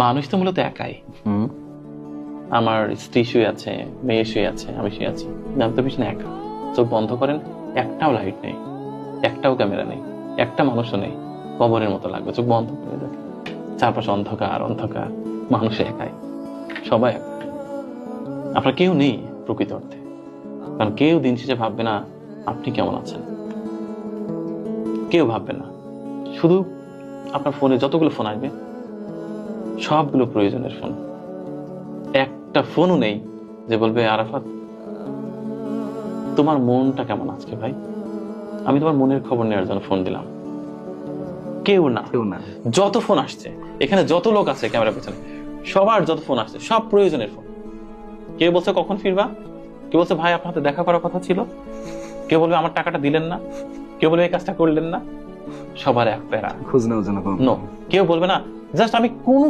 মানুষ তো মূলত একাই। আমার স্ত্রী শুয়ে আছে, মেয়ে শুয়ে আছে, আমি শুয়ে আছি, আমি তো পিছনে একা। চোখ বন্ধ করেন, একটাও লাইট নেই, একটাও ক্যামেরা নেই, একটা মানুষও নেই, কবরের মতো লাগবে। চোখ বন্ধ করে দেখেন, চারপাশে অন্ধকার অন্ধকার, মানুষ একাই, সবাই একা। আপনার কেউ নেই প্রকৃত অর্থে, কারণ কেউ দিন শেষে ভাববে না আপনি কেমন আছেন, কেউ ভাববে না। শুধু আপনার ফোনে যতগুলো ফোন আসবে সবগুলো প্রয়োজনের ফোন, একটা ফোনও নেই যে বলবে আরাফাত তোমার মনটা কেমন আজকে ভাই, আমি তোমার মনের খবর নেওয়ার জন্য ফোন দিলাম। কেউ না। যত ফোন আসছে, এখানে যত লোক আছে ক্যামেরার পেছনে, সবার যত ফোন আসছে সব প্রয়োজনের ফোন। কেউ বলছে কখন ফিরবা, কেউ বলছে ভাই আপনার হাতে দেখা করার কথা ছিল, কেউ বলবে আমার টাকাটা দিলেন না, কেউ বলবে এই কাজটা করলেন না। সবার এক প্যারা, খোঁজ নেওয়ার জন্য নো, কেউ বলবে না জাস্ট আমি কোন